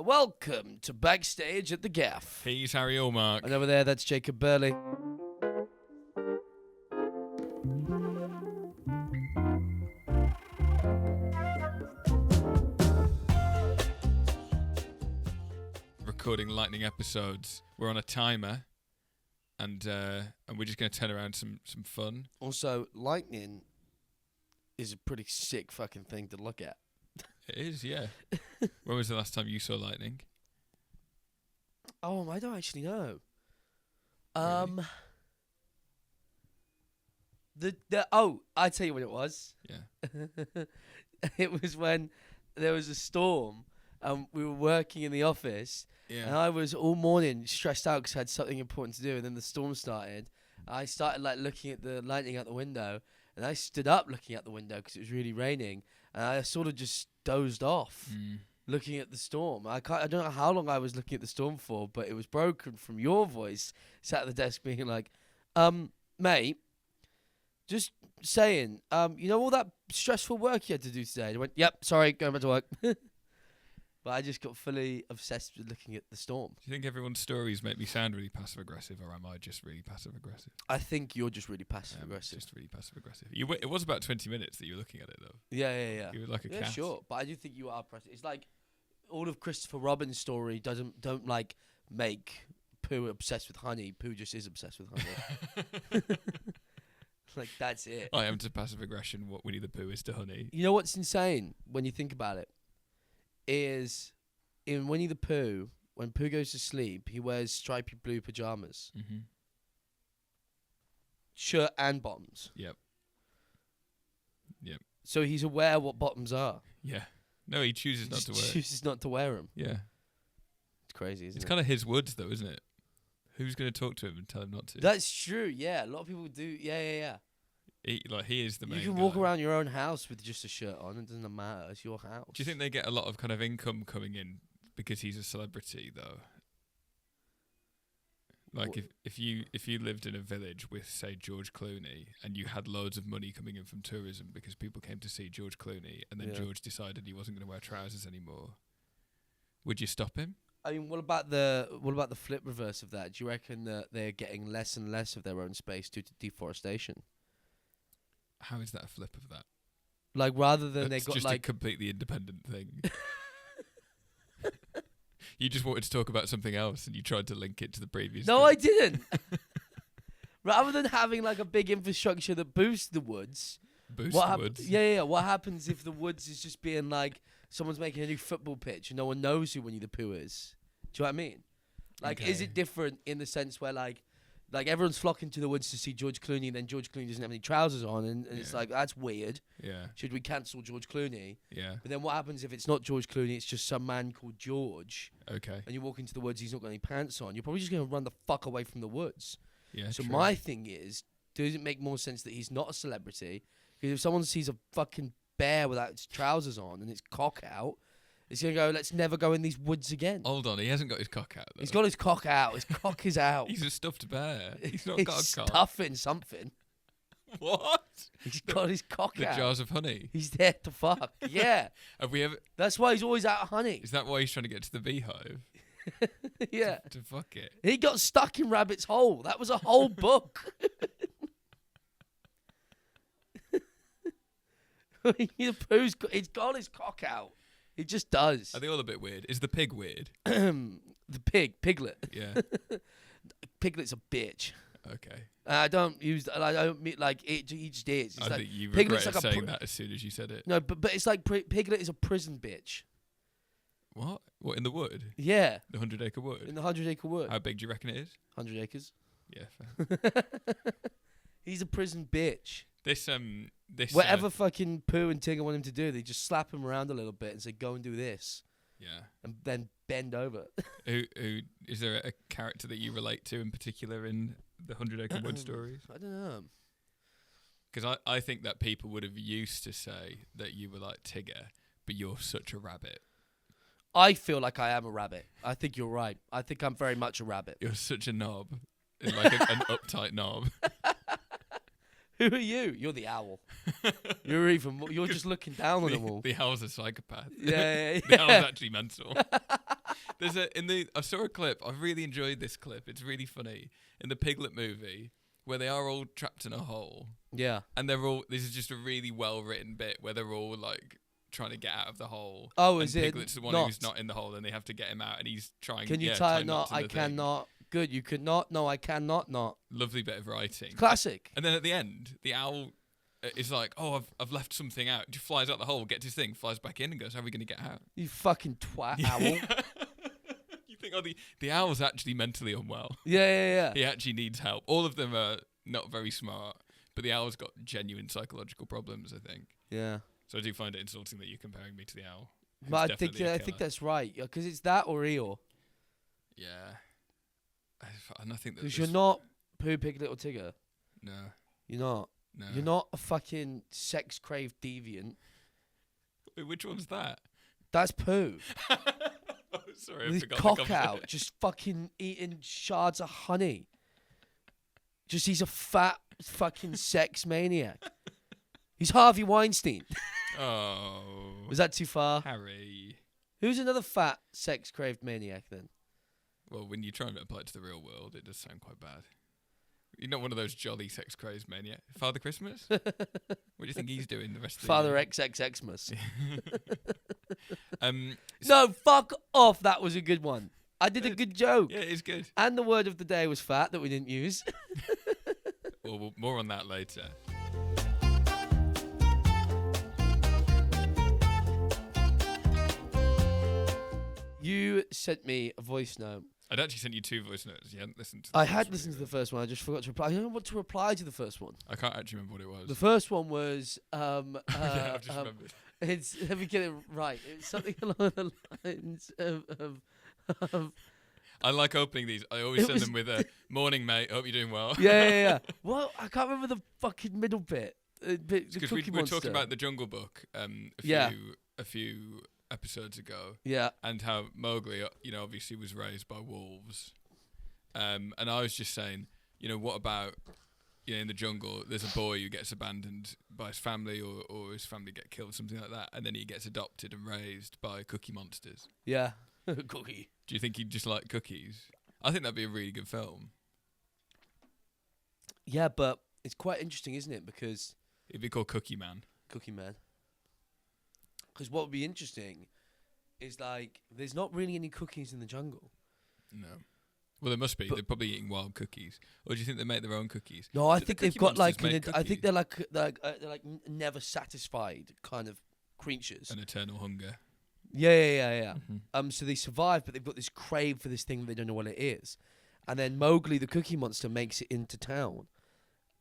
Welcome to Backstage at the Gaffe. He's Harry Allmark. And over there, that's Jacob Burley. Recording lightning episodes. We're on a timer, and we're just going to turn around some fun. Also, lightning is a pretty sick fucking thing to look at. It is, yeah. When was the last time you saw lightning? Oh, I don't actually know. Really? I tell you what it was. Yeah. It was when there was a storm and we were working in the office. Yeah. And I was all morning stressed out because I had something important to do, and then the storm started. I started looking at the lightning out the window, and I stood up looking out the window because it was really raining, and I sort of just dozed off looking at the storm. I don't know how long I was looking at the storm for, but it was broken from your voice sat at the desk being like, mate, just saying, you know all that stressful work you had to do today? And I went, yep, sorry, going back to work. But I just got fully obsessed with looking at the storm. Do you think everyone's stories make me sound really passive-aggressive, or am I just really passive-aggressive? I think you're just really passive-aggressive. Just really passive-aggressive. It was about 20 minutes that you were looking at it, though. Yeah. You were like a cat. Yeah, sure. But I do think you are passive. It's like all of Christopher Robin's story don't make Pooh obsessed with honey. Pooh just is obsessed with honey. Like, that's it. I am to passive aggression what Winnie the Pooh is to honey. You know what's insane when you think about it? Is in Winnie the Pooh, when Pooh goes to sleep, he wears stripy blue pajamas. Mm-hmm. Shirt and bottoms. Yep. So he's aware what bottoms are. Yeah. No, he chooses not to wear it. Chooses not to wear them. Yeah. It's crazy, isn't it? It's kind of his woods, though, isn't it? Who's going to talk to him and tell him not to? That's true, yeah. A lot of people do. Yeah. He is the main You can guy. walk around your own house with just a shirt on. It doesn't matter. It's your house. Do you think they get a lot of kind of income coming in because he's a celebrity, though? Like if you lived in a village with, say, George Clooney, and you had loads of money coming in from tourism because people came to see George Clooney, and then George decided he wasn't going to wear trousers anymore, would you stop him? I mean, what about the flip reverse of that? Do you reckon that they're getting less and less of their own space due to deforestation? How is that a flip of that? Like, rather than It's they got just a completely independent thing. You just wanted to talk about something else, and you tried to link it to the previous. No, thing. I didn't. Rather than having like a big infrastructure that boosts the woods. Woods. Yeah. What happens if the woods is just being like someone's making a new football pitch and no one knows who Winnie the Pooh is? Do you know what I mean? Like, is it different in the sense where like everyone's flocking to the woods to see George Clooney, and then George Clooney doesn't have any trousers on, and it's like, that's weird. Yeah. Should we cancel George Clooney? Yeah. But then what happens if it's not George Clooney, it's just some man called George? Okay. And you walk into the woods, he's not got any pants on. You're probably just going to run the fuck away from the woods. Yeah. So true. my thing is, does it make more sense that he's not a celebrity? Because if someone sees a fucking bear without its trousers on and its cock out, it's going to go, let's never go in these woods again. Hold on, he hasn't got his cock out, though. He's got his cock out. His cock is out. He's a stuffed bear. He's not He's got a cock. stuffing something. What? He's got his cock The out. jars of honey. He's there to fuck. Yeah. Have we ever? That's why he's always out of honey. Is that why he's trying to get to the beehive? Yeah. To fuck it. He got stuck in Rabbit's Hole. That was a whole book. He's got his cock out. He just does. Are they all a bit weird? Is the pig weird? The Piglet. Yeah. Piglet's a bitch. Okay. I don't mean like it. He just is. It's I like, think you Piglet's regretted like saying that as soon as you said it. No, but it's like Piglet is a prison bitch. What? What, in the wood? Yeah. The 100-acre wood? In the 100-acre wood. How big do you reckon it is? 100 acres. Yeah, fair. He's a prison bitch. This Whatever fucking Pooh and Tigger want him to do, they just slap him around a little bit and say, go and do this. Yeah. And then bend over. Who is there a character that you relate to in particular in the 100-acre wood stories? I don't know. Because I think that people would have used to say that you were like Tigger, but you're such a rabbit. I feel like I am a rabbit. I think you're right. I think I'm very much a rabbit. You're such a knob. Like an uptight knob. Who are you? You're the owl. You're just looking down on them all. The owl's a psychopath. Yeah. The owl's actually mental. I saw a clip. I really enjoyed this clip. It's really funny in the Piglet movie where they are all trapped in a hole. Yeah. And this is just a really well written bit where they're all like trying to get out of the hole. Oh, and is it? Piglet's the one who's not in the hole, and they have to get him out, and he's trying. Can you tie a knot? I cannot. Good. You could not. No, I cannot not. Lovely bit of writing. Classic. And then at the end, the owl is like, "Oh, I've left something out." Just flies out the hole, gets his thing, flies back in, and goes, "How are we going to get out?" You fucking twat, owl. You think, the owl's actually mentally unwell. Yeah. He actually needs help. All of them are not very smart, but the owl's got genuine psychological problems, I think. Yeah. So I do find it insulting that you're comparing me to the owl. But I think that's right, because it's that or Eeyore. Yeah. And I think that because you're not Pooh, Piglet, or Tigger. No. You're not. No. You're not a fucking sex-craved deviant. Wait, which one's that? That's Pooh. Oh, sorry, with I forgot. His cock out, just fucking eating shards of honey. Just he's a fat fucking sex maniac. He's Harvey Weinstein. Oh. Was that too far? Harry. Who's another fat sex-craved maniac then? Well, when you try and apply it to the real world, it does sound quite bad. You're not one of those jolly sex-crazed maniacs. Father Christmas? What do you think he's doing the rest of the Father year? XXXmas. So no, fuck off. That was a good one. I did a good joke. Yeah, it's good. And the word of the day was fat that we didn't use. Well, more on that later. You sent me a voice note. I'd actually sent you 2 voice notes. You hadn't listened to I had listened to the first one. I just forgot to reply. I don't know what to reply to the first one. I can't actually remember what it was. The first one was... Yeah, I've just remembered. Let me get it right. It's something along the lines of I like opening these. I always send them with a morning, mate. Hope you're doing well. Yeah. Well, I can't remember the fucking middle bit. Because we were talking about the Jungle Book a few episodes ago. Yeah. And how Mowgli, obviously was raised by wolves. And I was just saying, what about, in the jungle, there's a boy who gets abandoned by his family or his family get killed, something like that, and then he gets adopted and raised by cookie monsters. Yeah. Cookie. Do you think he'd just like cookies? I think that'd be a really good film. Yeah, but it's quite interesting, isn't it? Because... It'd be called Cookie Man. Cookie Man. Because what would be interesting is, like, there's not really any cookies in the jungle. No. Well, there must be. They're probably eating wild cookies. Or do you think they make their own cookies? No, I think they've got, like... I think they're like never satisfied kind of creatures. An eternal hunger. Yeah. Mm-hmm. So they survive, but they've got this crave for this thing they don't know what it is. And then Mowgli, the cookie monster, makes it into town.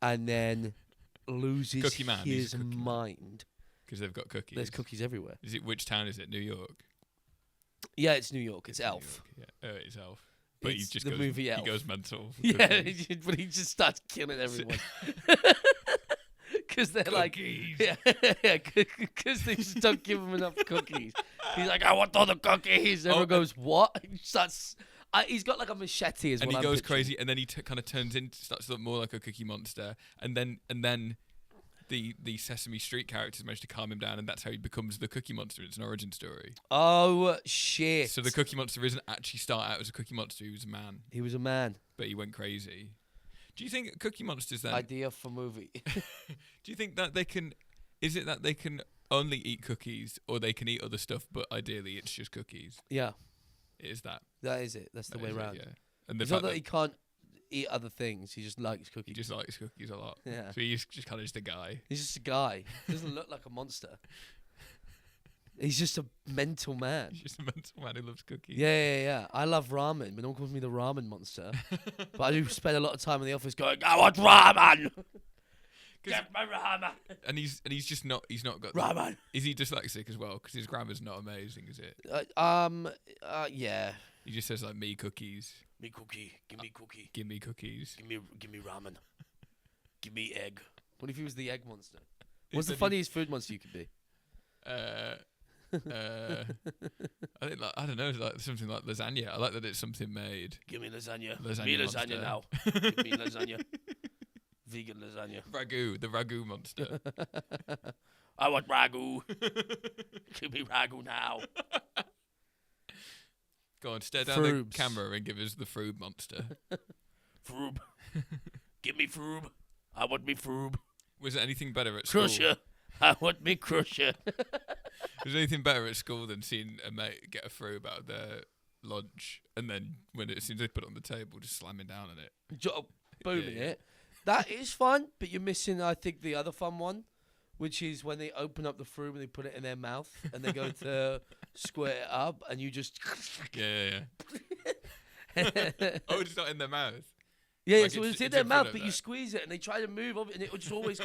And then... loses his mind. Because they've got cookies. There's cookies everywhere. Which town is it? New York? Yeah, it's New York. It's Elf. York, yeah. It's Elf. But It's the movie Elf. He goes mental. Yeah, but he just starts killing everyone. Because they're cookies. Because they just don't give him enough cookies. He's like, I want all the cookies. Everyone goes, what? He starts... he's got like a machete as well. And he goes crazy, and then he kind of starts to look more like a cookie monster, and then the Sesame Street characters manage to calm him down, and that's how he becomes the Cookie Monster. It's an origin story. Oh shit! So the Cookie Monster isn't actually start out as a Cookie Monster. He was a man. He was a man, but he went crazy. Do you think Cookie Monsters then? Idea for movie. Do you think that they can? Is it that they can only eat cookies, or they can eat other stuff, but ideally it's just cookies? Yeah. It is that. That is it. That's the way around. Yeah. And it's not that he can't eat other things. He just likes cookies. He just likes cookies a lot. Yeah. So he's just kind of just a guy. He's just a guy. He doesn't look like a monster. He's just a mental man. He's just a mental man who loves cookies. Yeah. I love ramen. But no one calls me the ramen monster. But I do spend a lot of time in the office going, I want ramen! Get my ramen! And he's just not. He's not got ramen. Is he dyslexic as well? Because his grammar's not amazing, is it? Yeah. He just says like me cookies. Me cookie. Give me cookie. Give me cookies. Give me ramen. Give me egg. What if he was the egg monster? What's the funniest food monster you could be? I think I don't know, like something like lasagna. I like that it's something made. Give me lasagna. Lasagna me monster. lasagna now. Give me lasagna. Vegan lasagna. Ragu, the ragu monster. I want ragu. Give me ragu now. Go on, stare down Froobs. the camera and give us the Froob monster. Froob. Give me Froob. I want me Froob. Was it anything better at school? Crusher. I want me Crusher. Was there anything better at school than seeing a mate get a Froob out of their lunch and then as soon as they put it on the table, just slamming down on it? Booming it. That is fun, but you're missing, I think, the other fun one, which is when they open up the Froob and they put it in their mouth and they go to squirt it up and you just... Yeah. Oh, it's not in their mouth? Yeah, Like so it's in it's their in front mouth, of but you that. squeeze it and they try to move up and it just always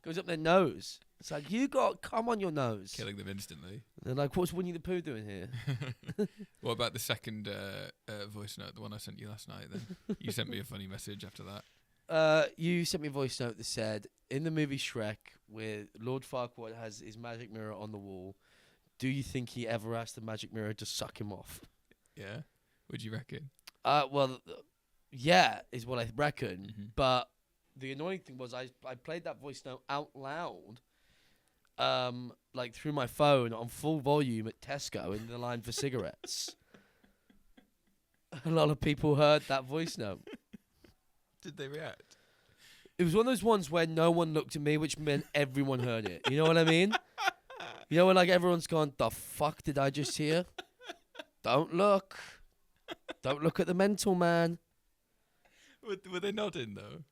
goes up their nose. It's like, you got cum on your nose. Killing them instantly. They're like, what's Winnie the Pooh doing here? What about the second voice note, the one I sent you last night then? You sent me a funny message after that. You sent me a voice note that said, in the movie Shrek, where Lord Farquaad has his magic mirror on the wall, do you think he ever asked the magic mirror to suck him off? Yeah? What do you reckon? Well, yeah, is what I reckon. Mm-hmm. But the annoying thing was I played that voice note out loud, like through my phone on full volume at Tesco in the line for cigarettes. A lot of people heard that voice note. Did they react? It was one of those ones where no one looked at me, which meant everyone heard it. You know what I mean? You know when like everyone's gone, the fuck did I just hear? Don't look. Don't look at the mental man. Were they nodding though?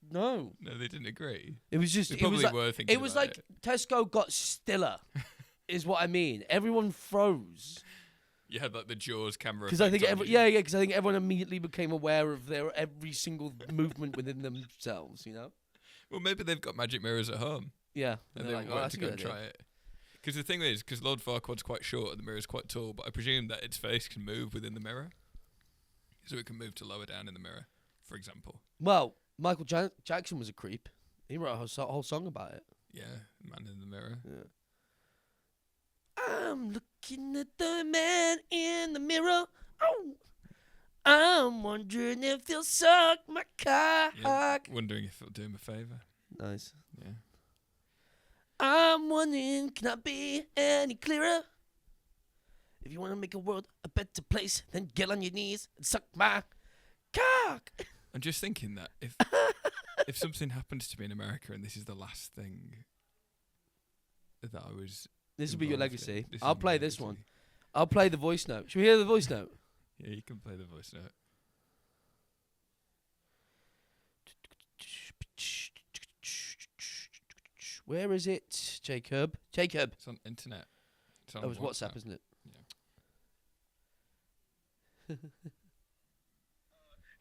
No. No, they didn't agree. It was just, They it was probably like, were thinking it was about like Tesco got stiller, is what I mean. Everyone froze. You had like the Jaws camera. Because I think effect on you. because I think everyone immediately became aware of their every single movement within themselves, you know? Well, maybe they've got magic mirrors at home. Yeah. And they're they like, oh, wanted that's to a go good and idea. try it. Because the thing is, because Lord Farquaad's quite short and the mirror's quite tall, but I presume that its face can move within the mirror. So it can move to lower down in the mirror, for example. Well, Michael Jackson was a creep. He wrote a whole song about it. Yeah, man in the mirror. Yeah. I'm looking at the man in the mirror. Oh, I'm wondering if he'll suck my cock. Yeah, wondering if it'll do him a favour. Nice. Yeah. I'm wondering, can I be any clearer? If you want to make a world a better place, then get on your knees and suck my cock. I'm just thinking that if something happens to me in America and this is the last thing that I was... This will be your involved legacy. in, this I'll is my play this legacy. one. I'll play the voice note. Should we hear the voice note? Yeah, you can play the voice note. Where is it, Jacob? Jacob. It's on internet. It's on That was WhatsApp, isn't it? Yeah. It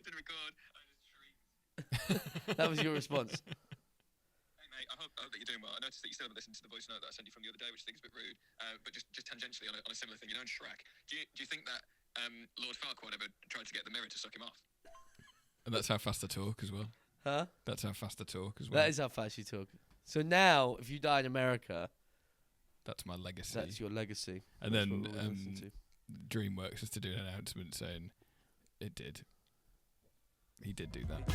didn't record. I just shrieked. That was your response. Hey mate, I hope that you're doing well. I noticed that you still haven't listened to the voice note that I sent you from the other day, which I think is a bit rude. But just tangentially on a similar thing, you know, in Shrek, do you think that Lord Farquaad ever tried to get the mirror to suck him off? And that's how fast I talk as well. Huh? That's how fast I talk as well. That is how fast you talk. So now, if you die in America, That's my legacy. that's your legacy. And That's then what we'll listen to. DreamWorks has to do an announcement saying it did. He did do that.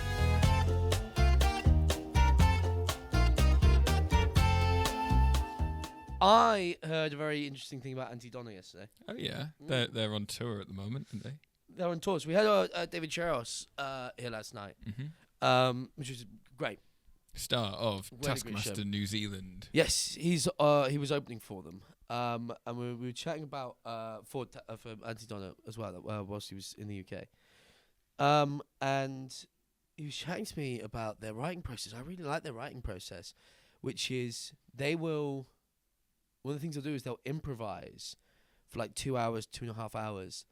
I heard a very interesting thing about Aunty Donna yesterday. Oh yeah, Mm. they're on tour at the moment, aren't they? They're on tour. So we had David Cheros here last night, which was great. Star of Really great Taskmaster show. New Zealand. Yes, he was opening for them, and we were chatting about for Aunty Donna as well whilst he was in the UK, and he was chatting to me about their writing process. I really like their writing process, which is one of the things they'll do is they'll improvise for like 2 hours, 2.5 hours,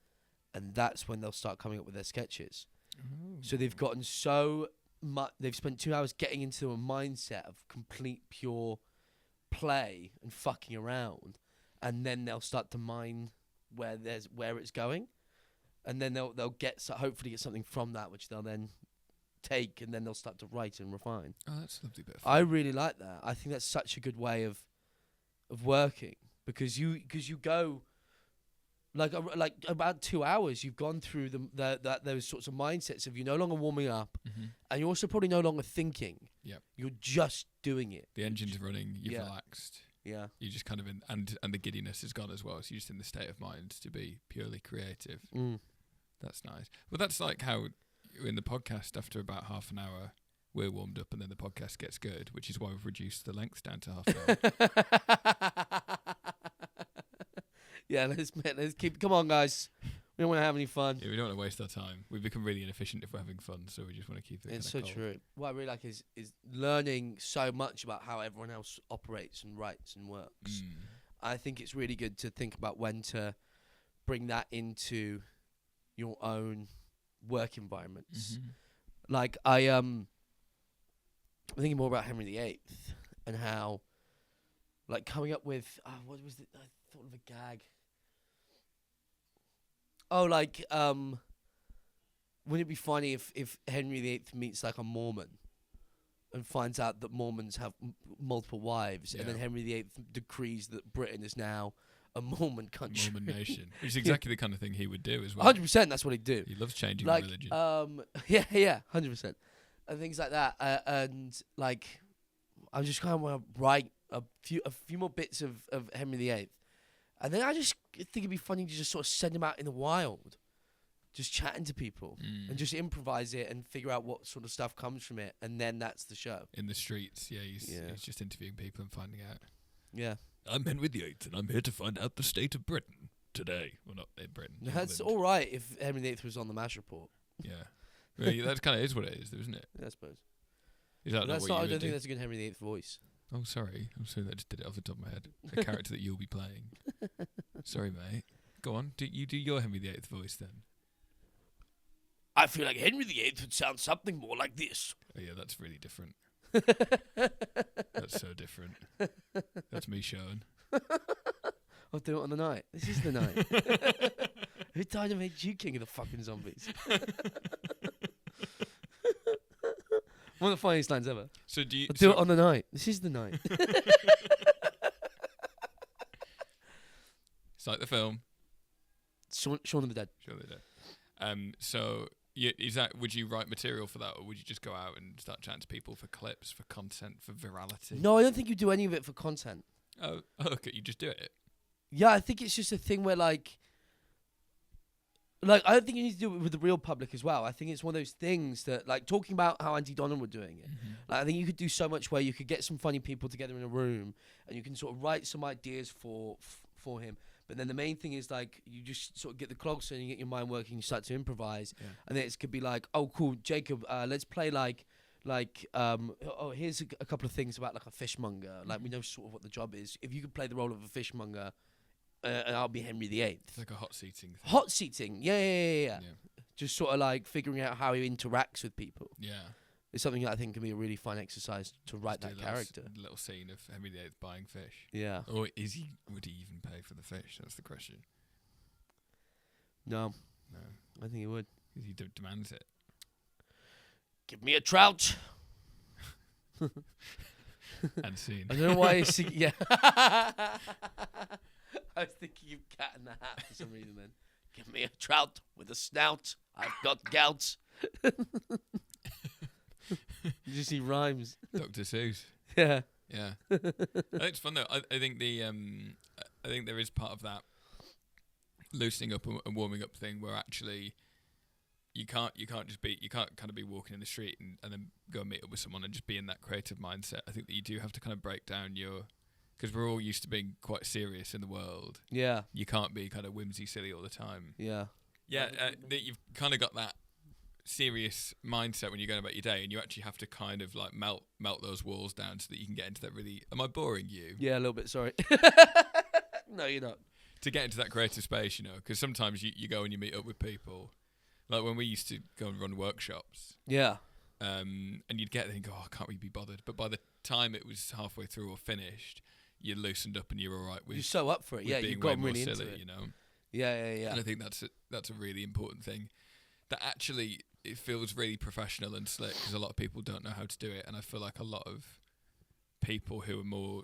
and that's when they'll start coming up with their sketches. So they've gotten so much. They've spent 2 hours getting into a mindset of complete pure play and fucking around, and then they'll start to mine where it's going, and then they'll hopefully get something from that, which they'll then take, and then they'll start to write and refine. Oh, that's a lovely bit of fun. I really like that. I think that's such a good way of working, because you go like about 2 hours. You've gone through those sorts of mindsets of you're no longer warming up, and you're also probably no longer thinking. Yep. You're just doing it. The engine's running. You've Yeah. relaxed. Yeah. You're just kind of in, and the giddiness is gone as well. So you're just in the state of mind to be purely creative. That's nice. Well, that's like how in the podcast, after about half an hour, we're warmed up, and then the podcast gets good, which is why we've reduced the length down to half an hour. Yeah, let's keep. Come on, guys. We don't want to have any fun. Yeah, we don't want to waste our time. We become really inefficient if we're having fun, so we just want to keep it. It's so cold. true. What I really like is learning so much about how everyone else operates and writes and works. I think it's really good to think about when to bring that into your own work environments. Like I'm thinking more about Henry VIII and how, like, coming up with what was it? I thought of a gag. Oh, like wouldn't it be funny if Henry VIII meets like a Mormon and finds out that Mormons have multiple wives, and then Henry VIII decrees that Britain is now a Mormon country, Mormon nation, which is exactly the kind of thing he would do as well. 100%, that's what he'd do. He loves changing like, religion. Yeah, 100%, and things like that. And like, I just kind of want to write a few more bits of Henry VIII, and then I just think it'd be funny to just sort of send him out in the wild, just chatting to people and just improvise it and figure out what sort of stuff comes from it, and then that's the show. In the streets, he's just interviewing people and finding out. Yeah. I'm Henry VIII, and I'm here to find out the state of Britain today. Well, not in Britain. That's England. all right if Henry VIII was on the MASH report. Yeah. Well, that kind of is what it is, though, isn't it? Yeah, I suppose. Is that That's not what not. you I would don't do? think that's a good Henry VIII voice. Oh, sorry. I'm sorry that I just did it off the top of my head. A character that you'll be playing. Sorry, mate. Go on. Do your Henry VIII voice then? I feel like Henry VIII would sound something more like this. Oh, yeah, that's really different. That's so different. That's me showing. I'll do it on the night. This is the night. Who died and made you king of the fucking zombies? One of the funniest lines ever. So do you I'll do it on the night. This is the night. It's like the film. Shaun of the Dead. Sure they do. So would you write material for that, or would you just go out and start chatting to people for clips, for content, for virality? No, I don't think you do any of it for content. Oh, okay. You just do it. Yeah, I think it's just a thing where like I don't think you need to do it with the real public as well. I think it's one of those things that, like, talking about how Aunty Donna were doing it. Like, I think you could do so much where you could get some funny people together in a room and you can sort of write some ideas for him. But then the main thing is, like, you just sort of get the clogs and you get your mind working, you start to improvise. Yeah. And then it could be like, oh, cool, Jacob, let's play here's a couple of things about like a fishmonger. Like, we know sort of what the job is. If you could play the role of a fishmonger, and I'll be Henry VIII. It's like a hot seating thing. Hot seating, yeah. Just sort of like figuring out how he interacts with people. Yeah. It's something that I think can be a really fun exercise to write that character. Little scene of Henry VIII buying fish. Yeah. Or would he even pay for the fish? That's the question. No. I think he would. He demands it. Give me a trout. And scene. I don't know why he's singing. Yeah. I was thinking of Cat in the Hat for some reason then. Give me a trout with a snout. I've got gout. You just see rhymes. Dr. Seuss. Yeah. Yeah. It's fun though. I think I think there is part of that loosening up and warming up thing where actually you can't kind of be walking in the street and then go and meet up with someone and just be in that creative mindset. I think that you do have to kind of break down because we're all used to being quite serious in the world. Yeah. You can't be kind of whimsy silly all the time. Yeah. Yeah, that you've kind of got that serious mindset when you're going about your day, and you actually have to kind of like melt those walls down so that you can get into that really... Am I boring you? Yeah, a little bit, sorry. No, you're not. To get into that creative space, because sometimes you go and you meet up with people. Like when we used to go and run workshops. Yeah. And you'd get there and go, can't we be bothered? But by the time it was halfway through or finished, you loosened up and you're all right with... You're so up for it, yeah. You've gotten really into it. Yeah. And I think that's a really important thing. That actually, it feels really professional and slick because a lot of people don't know how to do it. And I feel like a lot of people who are more,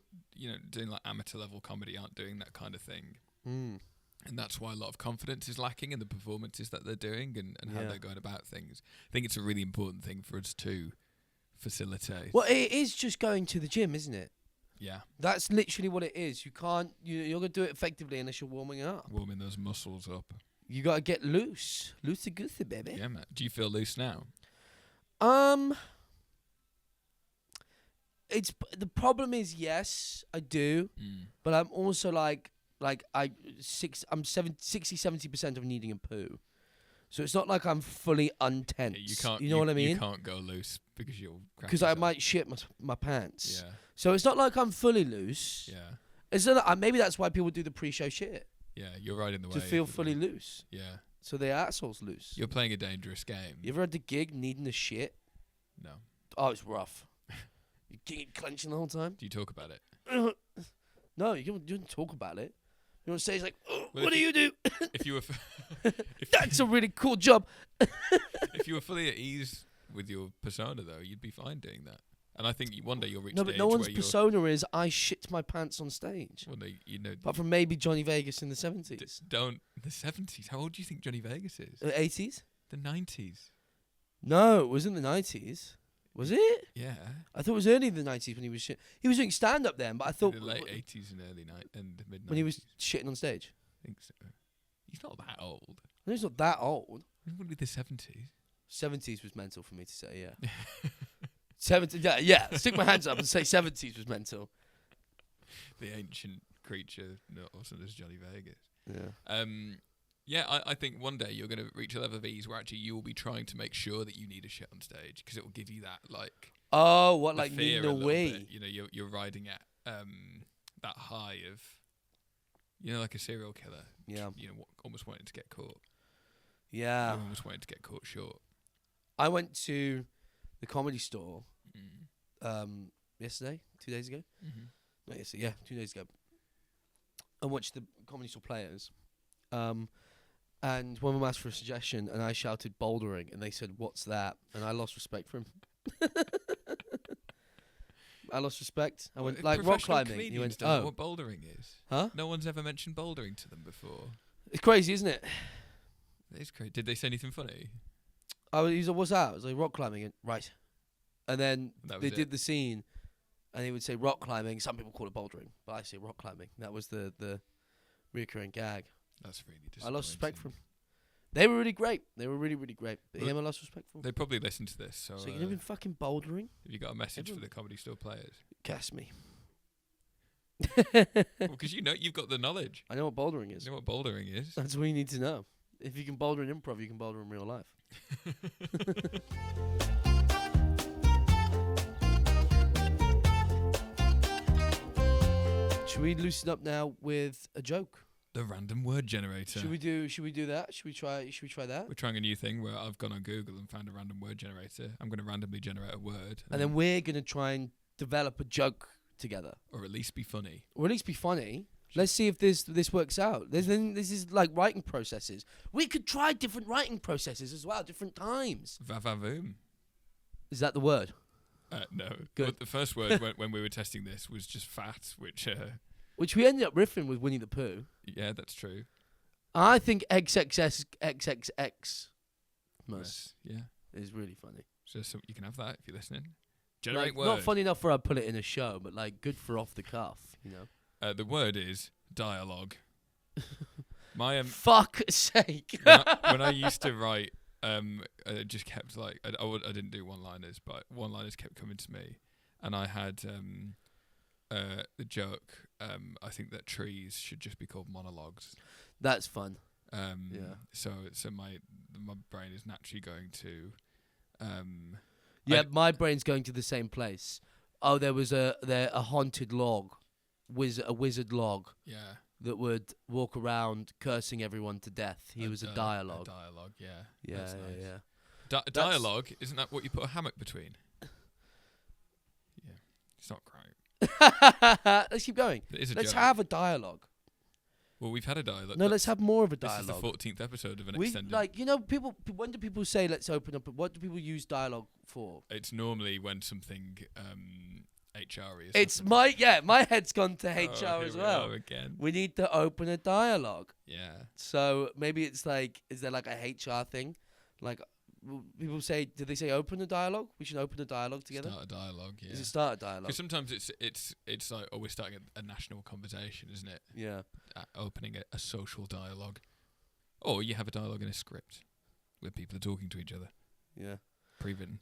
doing like amateur level comedy aren't doing that kind of thing. Mm. And that's why a lot of confidence is lacking in the performances that they're doing and how they're going about things. I think it's a really important thing for us to facilitate. Well, it is just going to the gym, isn't it? Yeah. That's literally what it is. You can't. You're gonna do it effectively unless you're warming up. Warming those muscles up. You gotta get loose, loosey goosey, baby. Yeah, man. Do you feel loose now? It's the problem is yes, I do, but I'm also like I'm 60-70% of needing a poo, so it's not like I'm fully untense. Yeah, you can't. You know what I mean? You can't go loose because you'll. Because I might shit my pants. Yeah. So it's not like I'm fully loose. Yeah. It's not, maybe that's why people do the pre-show shit Yeah, you're right in the way. to feel fully loose. Yeah. So their asshole's loose. You're playing a dangerous game. You ever had the gig needing the shit? No. Oh, it's rough. You keep clenching the whole time. Do you talk about it? No, you don't talk about it. You on stage like, Well, what do you do? If you were, That's a really cool job. if you were fully at ease with your persona, though, you'd be fine doing that. And I think one day you'll reach No, the but age no one's where persona is I shit my pants on stage. Well, you know. Apart from maybe Johnny Vegas in the 70s. Don't the 70s. How old do you think Johnny Vegas is? 80s? The 90s. No, it was in the 90s. Was it? Yeah. I thought it was early in the 90s when he was shit. He was doing stand-up then, but I thought The late 80s and mid 90s. when he was shitting on stage. I think so. He's not that old. I know he's not that old. He's probably the 70s. 70s was mental for me to say, yeah. 70s, yeah. Stick my hands up and say 70s was mental. The ancient creature, not also as Johnny Vegas. Yeah. Yeah, I think one day you're going to reach a level of ease where actually you will be trying to make sure that you need a shit on stage because it will give you that like. Oh, what the like fear needing a a little wee? bit. You know, you're riding at that high of, you know, like a serial killer. Yeah. You know, almost wanting to get caught. Yeah. You're almost wanting to get caught short. I went to the Comedy Store yesterday, 2 days ago. Mm-hmm. Not yesterday, yeah, 2 days ago. And watched the Comedy Store players. And one of them asked for a suggestion, and I shouted bouldering, and they said, "What's that?" And I lost respect for him. I lost respect. I went like rock climbing. He went, don't know "Oh, what bouldering is." huh?" No one's ever mentioned bouldering to them before. It's crazy, isn't it? It's crazy. Did they say anything funny? He was like, "What's that?" I was like, "Rock climbing." And, right. And then That they was it. did the scene, and he would say rock climbing. Some people call it bouldering, but I say rock climbing. That was the recurring gag. That's really I disappointing. lost respect for him. They were really great. They were really, really great. But Well, him, I lost respect for him. They probably listen to this, so. So you've never been fucking bouldering? Have you got a message for Everyone- the Comedy Store players? Gas me. Because you know you've got the knowledge. I know what bouldering is. You know what bouldering is. That's what you need to know. If you can boulder in improv, you can boulder in real life. Should we loosen up now with a joke? The random word generator. Should we do that? Should we try that? We're trying a new thing where I've gone on Google and found a random word generator. I'm going to randomly generate a word. And then we're gonna try and develop a joke together, or at least be funny. or at least be funny. Let's see if this works out. This is like writing processes. We could try different writing processes as well, different times. Vavavoom. Is that the word? No. Good. But the first word when we were testing this was just fat, which, Which we ended up riffing with Winnie the Pooh. yeah, that's true. I think XXX Yeah. is really funny. So you can have that if you're listening. Generate Like, word. not funny enough for I put it in a show, but like good for off the cuff, you know. The word is dialogue. My Fuck's sake. when I used to write, I just kept like I didn't do one-liners, but one-liners kept coming to me, and I had the joke. I think that trees should just be called monologues. That's fun. Yeah. So my brain is naturally going to. Yeah, my brain's going to the same place. Oh, there was a haunted log, a wizard log. Yeah. That would walk around cursing everyone to death. He was a dialogue. A dialogue, yeah. Yeah, That's nice. yeah. Dialogue, isn't that what you put a hammock between? Yeah. It's not great. Let's keep going. It is a Let's joke. have a dialogue. Well, we've had a dialogue. No, let's have more of a This dialogue. is the 14th episode of an We extended. like, you know, people. When do people say let's open up? What do people use dialogue for? It's normally when something HR is. It's my head's gone to HR as well. Again. We need to open a dialogue. Yeah. So maybe it's like, is there like a HR thing? Like people say, did they say open a dialogue? We should open a dialogue together. Start a dialogue. Yeah. Is it start a dialogue? Because sometimes it's like, oh, we're starting a national conversation, isn't it? Yeah. Opening a social dialogue, or you have a dialogue in a script where people are talking to each other. Yeah. Pre-written.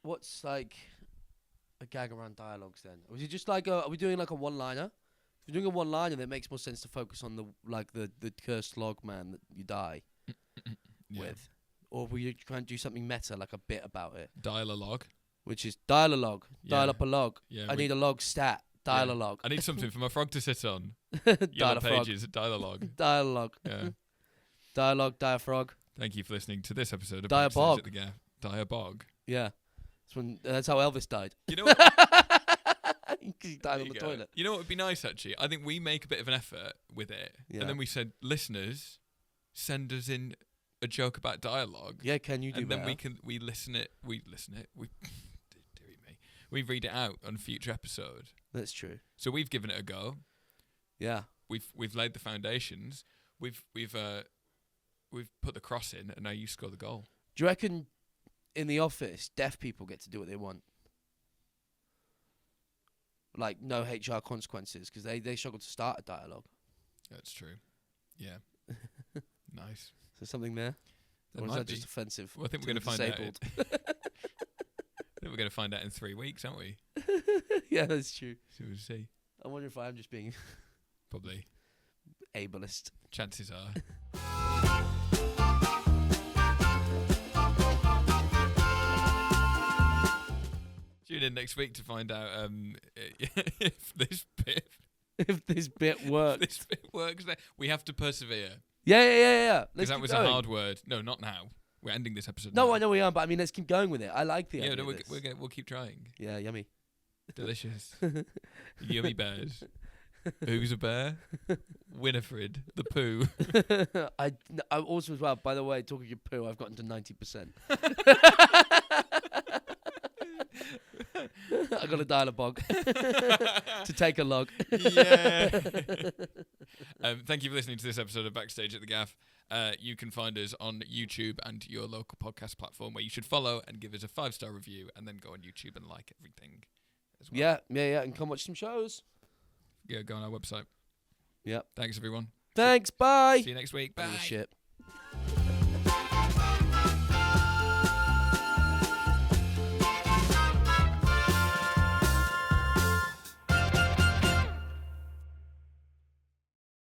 What's like a gag around dialogues then? Or is it just like are we doing like a one-liner? If we're doing a one-liner, then it makes more sense to focus on the cursed log man that you die with. Or we try and do something meta, like a bit about it. Dial a log. Which is dial a log. Yeah. Dial up a log. Yeah, I need a log stat. Dial a log. I need something for my frog to sit on. Dial Yellow a frog. pages. Dial a log. Dial a log. Yeah. Dialogue, diafrog. Thank you for listening to this episode of Diabog. Backstage at the Gaff. Diabog. Yeah. That's how Elvis died. You know what? 'Cause he died on the toilet. You know what would be nice, actually? I think we make a bit of an effort with it. Yeah. And then we said, listeners, send us in a joke about dialogue. Yeah, can you do and then better? we listen it. Dear me. We read it out on a future episode. That's true. So we've given it a go. Yeah. We've laid the foundations. We've put the cross in, and now you score the goal. Do you reckon in the office, deaf people get to do what they want? Like, no HR consequences, because they struggle to start a dialogue. That's true. Yeah. Nice. Is there something there? There Or is might that be. just offensive? Well, I think to we're going the to find out. disabled? I think we're going to find out in 3 weeks, aren't we? Yeah, that's true. So we'll see. I wonder if I'm just being Probably. ableist. Chances are. Tune in next week to find out if this bit If this bit works. this bit works. We have to persevere. Yeah. Because Let's that keep was going. a hard word. No, not now. We're ending this episode. No, now. I know we are, but I mean, let's keep going with it. I like the Yeah, idea. no, of this. we'll keep trying. Yeah, yummy. Delicious. Yummy bears. Who's a bear? Winifred, the poo. I also as well, by the way, talking of poo, I've gotten to 90%. I got a dial-a-bog to take a log. Yeah. Thank you for listening to this episode of Backstage at the Gaff. You can find us on YouTube and your local podcast platform, where you should follow and give us a 5-star review, and then go on YouTube and like everything as well. Yeah, and come watch some shows. Yeah, go on our website. Yep. Thanks, everyone. Thanks, bye. See you next week. Holy Bye. shit.